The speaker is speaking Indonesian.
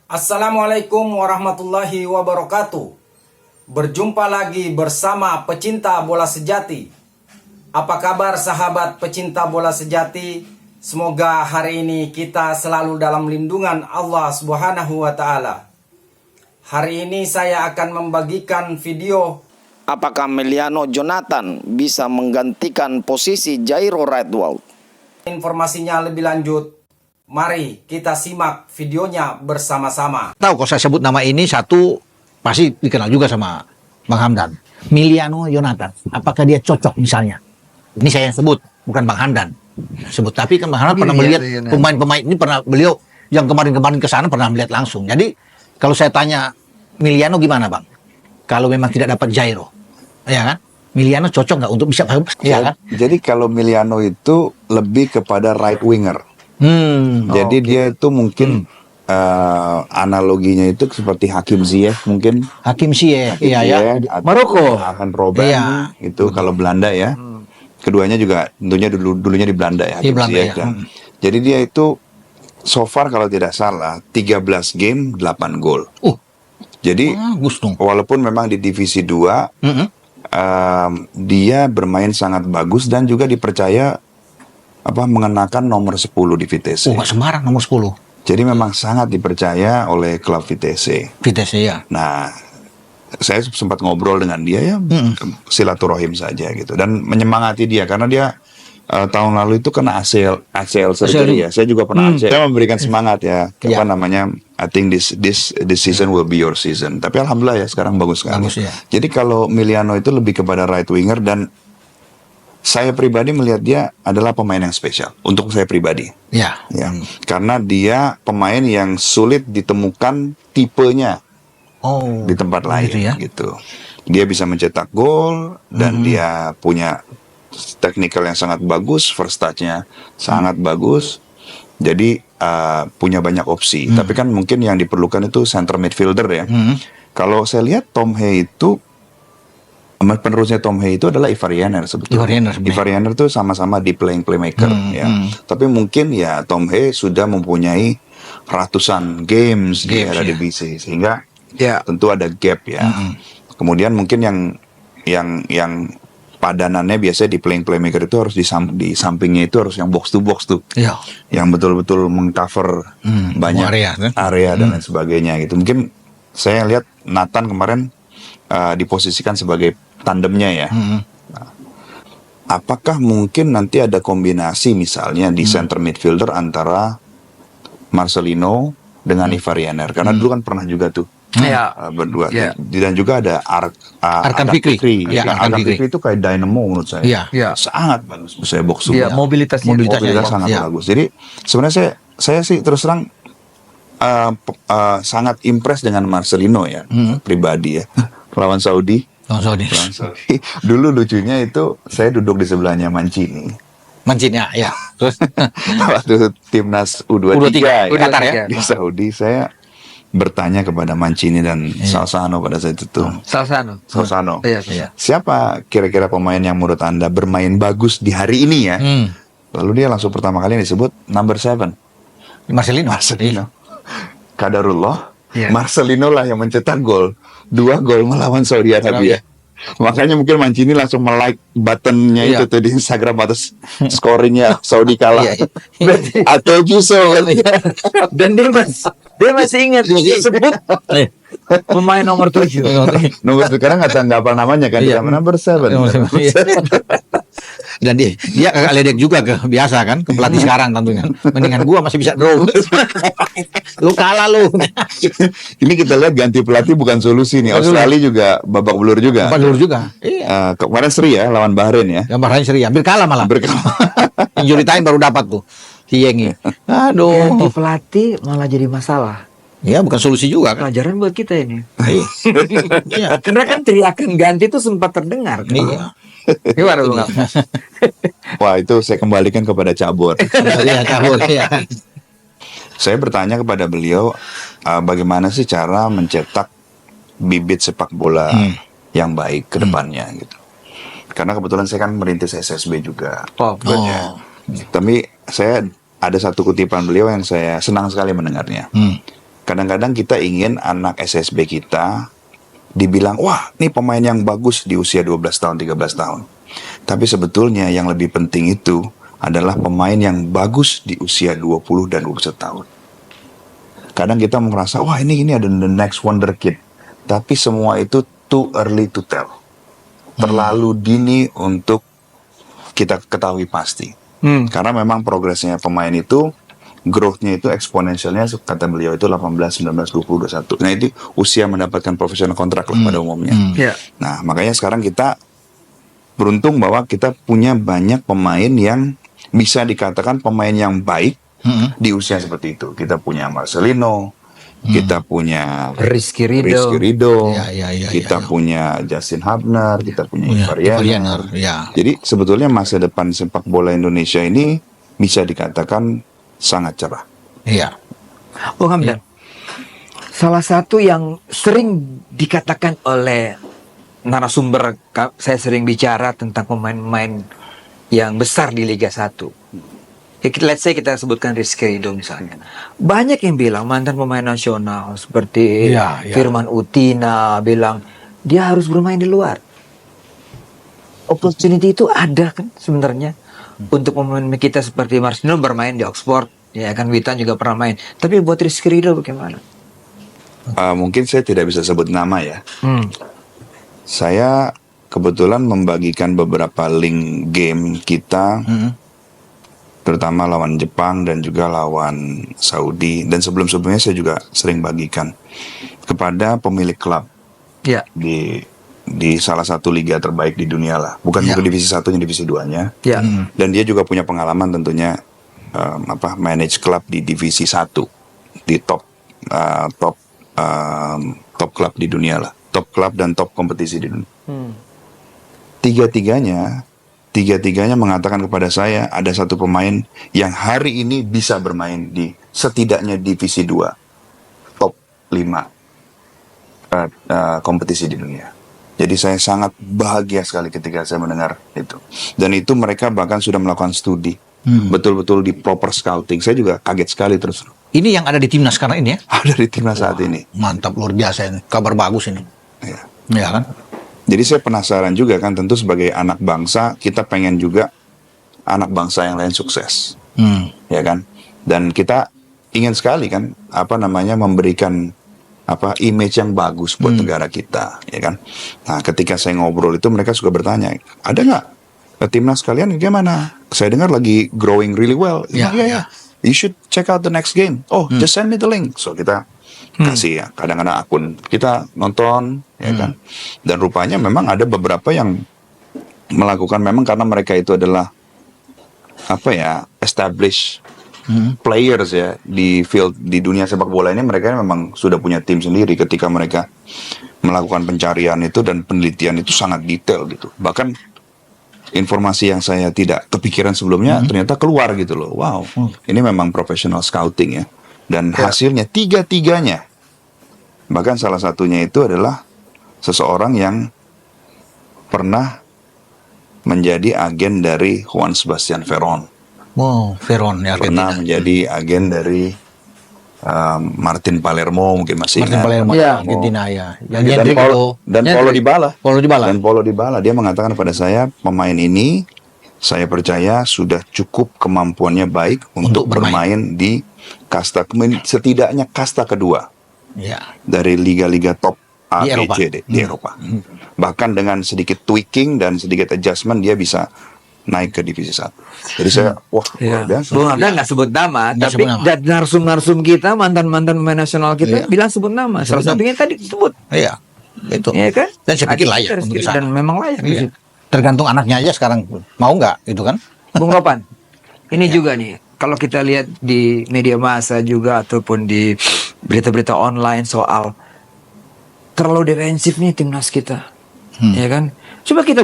Assalamualaikum warahmatullahi wabarakatuh. Berjumpa lagi bersama pecinta bola sejati. Apa kabar sahabat pecinta bola sejati? Semoga hari ini kita selalu dalam lindungan Allah Subhanahu wa taala. Hari ini saya akan membagikan video apakah Emiliano Jonathan bisa menggantikan posisi Jairo Redwald. Informasinya lebih lanjut, mari kita simak videonya bersama-sama. Tahu kalau saya sebut nama ini satu pasti dikenal juga sama Bang Hamdan. Emiliano Jonathan, apakah dia cocok misalnya? Ini saya yang sebut, bukan Bang Hamdan sebut. Tapi kan Bang Hamdan pernah melihat pemain-pemain ini, pernah beliau yang kemarin-kemarin ke sana pernah melihat langsung. Jadi kalau saya tanya Emiliano gimana Bang? Kalau memang tidak dapat Jairo, ya kan? Emiliano cocok nggak untuk bisa? Ya kan? Jadi kalau Emiliano itu lebih kepada right winger. Jadi dia itu mungkin analoginya itu seperti Hakim Ziyech mungkin. Hakim Ziyech, iya ya. Maroko. Arjen Robben, iya. Itu kalau Belanda ya. Keduanya juga tentunya dulunya di Belanda ya. Di Belanda, Ziyech, ya. Jadi dia itu so far kalau tidak salah 13 game 8 gol. Jadi walaupun memang di divisi 2 dia bermain sangat bagus dan juga dipercaya mengenakan nomor 10 di Vitesse. Nggak sembarang nomor 10. Jadi memang sangat dipercaya oleh klub Vitesse. Vitesse ya. Nah, saya sempat ngobrol dengan dia ya, silaturahim saja gitu dan menyemangati dia karena dia tahun lalu itu kena ACL surgery ya. Saya juga pernah ACL. Saya memberikan semangat ya. I think this season will be your season. Tapi alhamdulillah ya sekarang bagus sekali. Bagus, ya. Jadi kalau Emiliano itu lebih kepada right winger dan saya pribadi melihat dia adalah pemain yang spesial untuk saya pribadi. Ya. Karena dia pemain yang sulit ditemukan tipenya di tempat lain gitu. Dia bisa mencetak gol dan dia punya technical yang sangat bagus, first touch-nya sangat bagus. Jadi punya banyak opsi. Tapi kan mungkin yang diperlukan itu center midfielder ya. Kalau saya lihat Tom Hay itu penerusnya Tom Hay itu adalah Ivar Jenner sebetulnya. Ivar Jenner itu sama-sama di playmaker ya. Tapi mungkin ya Tom Hay sudah mempunyai ratusan games di Eredivisie sehingga tentu ada gap ya. Kemudian mungkin yang padanannya biasanya di playmaker itu harus di sampingnya itu harus yang box to box tuh. Yang betul-betul mengcover banyak area dan lain sebagainya gitu. Mungkin saya lihat Nathan kemarin diposisikan sebagai tandemnya ya. Nah, apakah mungkin nanti ada kombinasi misalnya di center midfielder antara Marcelino dengan Ivar Jenner? Karena dulu kan pernah juga tuh berdua. Dan juga ada Arkan Fikri. Arkan Fikri itu kayak dynamo menurut saya. Sangat bagus. Saya box mobilitas sangat bagus. Jadi sebenarnya saya sih terus terang sangat impress dengan Marcelino ya, pribadi ya. Lawan Saudi. Dulu lucunya itu saya duduk di sebelahnya Mancini ya. Terus waktu timnas U23 Qatar ya di Saudi, saya bertanya kepada Mancini dan Salsano pada saat itu. Salsano. Siapa kira-kira pemain yang menurut Anda bermain bagus di hari ini ya? Lalu dia langsung pertama kali disebut number 7. Marcelino. Kadarullah. Marcelino lah yang mencetak gol. 2 gol melawan Saudi Arabia. Makanya mungkin Mancini langsung like buttonnya itu tuh di Instagram atas scoringnya Saudi kalah. Atau Juso dan dia masih ingat dia sebut pemain nomor 7. Nomor sekarang nggak hafal namanya kan? Number 7. Dan dia agak ledek juga biasa kan ke pelatih sekarang tentunya. Mendingan gua masih bisa draw. Lu kalah lu. Ini kita lihat ganti pelatih bukan solusi nih. Australia juga babak belur juga. Kemarin seri ya lawan Bahrain ya. Yang Bahrain seri, hampir kalah malah. Injury time baru dapat tuh si Yengi. Aduh. Ganti pelatih malah jadi masalah. Ya bukan solusi juga kan. Pelajaran buat kita ini. Karena kan teriakan ganti itu sempat terdengar. Gimana lu? Wah, itu saya kembalikan kepada Cabur. Saya bertanya kepada beliau, bagaimana sih cara mencetak bibit sepak bola yang baik ke depannya gitu. Karena kebetulan saya kan merintis SSB juga. Tapi saya ada satu kutipan beliau yang saya senang sekali mendengarnya. Kadang-kadang kita ingin anak SSB kita dibilang, wah ini pemain yang bagus di usia 12 tahun, 13 tahun. Tapi sebetulnya yang lebih penting itu adalah pemain yang bagus di usia 20 dan 21 tahun. Kadang kita merasa, wah ini ada the next wonder kid. Tapi semua itu too early to tell. Terlalu dini untuk kita ketahui pasti. Karena memang progresnya pemain itu, growth-nya itu eksponensialnya, kata beliau itu 18, 19, 20, 21. Nah itu usia mendapatkan profesional kontrak lah pada umumnya. Ya. Nah makanya sekarang kita beruntung bahwa kita punya banyak pemain yang bisa dikatakan pemain yang baik di usia seperti itu. Kita punya Marcelino, kita punya Rizky Ridho. Ya, kita punya Justin Hubner, kita punya Ivar Ivar Jenner. Jenner, ya. Jadi sebetulnya masa depan sepak bola Indonesia ini bisa dikatakan sangat cerah. Iya. Bung Hamdan, salah satu yang sering dikatakan oleh narasumber, saya sering bicara tentang pemain-pemain yang besar di Liga 1. Let's say kita sebutkan Rizky Ridho misalnya. Banyak yang bilang mantan pemain nasional seperti Ya. Firman Utina bilang dia harus bermain di luar. Opportunity itu ada kan sebenarnya untuk pemain kita seperti Marcelino bermain di Oxford, ya kan, Witan juga pernah main. Tapi buat Rizky Ridho bagaimana? Mungkin saya tidak bisa sebut nama ya. Saya kebetulan membagikan beberapa link game kita, terutama lawan Jepang dan juga lawan Saudi. Dan sebelum-sebelumnya saya juga sering bagikan kepada pemilik klub Ya. di salah satu liga terbaik di dunia lah. Bukan divisi 1-nya, divisi 2-nya. Ya. Dan dia juga punya pengalaman tentunya manage klub di divisi 1 di top klub di dunia lah. Top klub dan top kompetisi di dunia. Tiga-tiganya mengatakan kepada saya ada satu pemain yang hari ini bisa bermain di setidaknya divisi 2 top 5 kompetisi di dunia. Jadi saya sangat bahagia sekali ketika saya mendengar itu. Dan itu mereka bahkan sudah melakukan studi. Betul-betul di proper scouting. Saya juga kaget sekali terus. Ini yang ada di timnas sekarang ini ya? Ada di timnas saat ini. Mantap, luar biasa ini. Kabar bagus ini. Ya. Ya kan? Jadi saya penasaran juga kan, tentu sebagai anak bangsa kita pengen juga anak bangsa yang lain sukses. Ya kan? Dan kita ingin sekali kan memberikan image yang bagus buat negara kita, ya kan. Nah, ketika saya ngobrol itu mereka suka bertanya, ada nggak timnas kalian gimana? Saya dengar lagi growing really well. Ya. You should check out the next game. Oh, just send me the link. So kita kasih ya, kadang-kadang akun kita nonton, ya kan. Dan rupanya memang ada beberapa yang melakukan memang karena mereka itu adalah established players ya di field di dunia sepak bola ini. Mereka memang sudah punya tim sendiri. Ketika mereka melakukan pencarian itu dan penelitian itu sangat detail gitu. Bahkan informasi yang saya tidak kepikiran sebelumnya ternyata keluar gitu loh. Wow, ini memang professional scouting ya. Dan hasilnya tiga-tiganya, bahkan salah satunya itu adalah seseorang yang pernah menjadi agen dari Juan Sebastian Veron. Wow, Veron ya. Pernah menjadi agen dari Martin Palermo, mungkin masih Martin ingat. Palermo, Ya. Argentina ya. Dan Paulo Dybala. Paulo Dybala. Dan Paulo Dybala, dia mengatakan kepada saya, pemain ini saya percaya sudah cukup kemampuannya baik untuk bermain di kasta, setidaknya kasta kedua Ya. dari liga-liga top A, Di B, Eropa. C, D di Eropa. Bahkan dengan sedikit tweaking dan sedikit adjustment dia bisa naik ke divisi 1. Jadi saya, wah luar biasa. Bung Hamdan nggak sebut nama, Nggak tapi sebut nama. dan narsum-narsum kita, mantan-mantan pemain nasional kita bilang sebut nama. Salah satunya tadi disebut, Iya. Itu. ya kan? Dan saya pikir layak Rizky untuk Ridho, sana. dan memang layak. di Iya. situ. Tergantung anaknya aja sekarang mau nggak gitu kan? Bung Ropan, ini juga nih, kalau kita lihat di media massa juga ataupun di berita-berita online soal terlalu defensif nih timnas kita, ya kan? Coba kita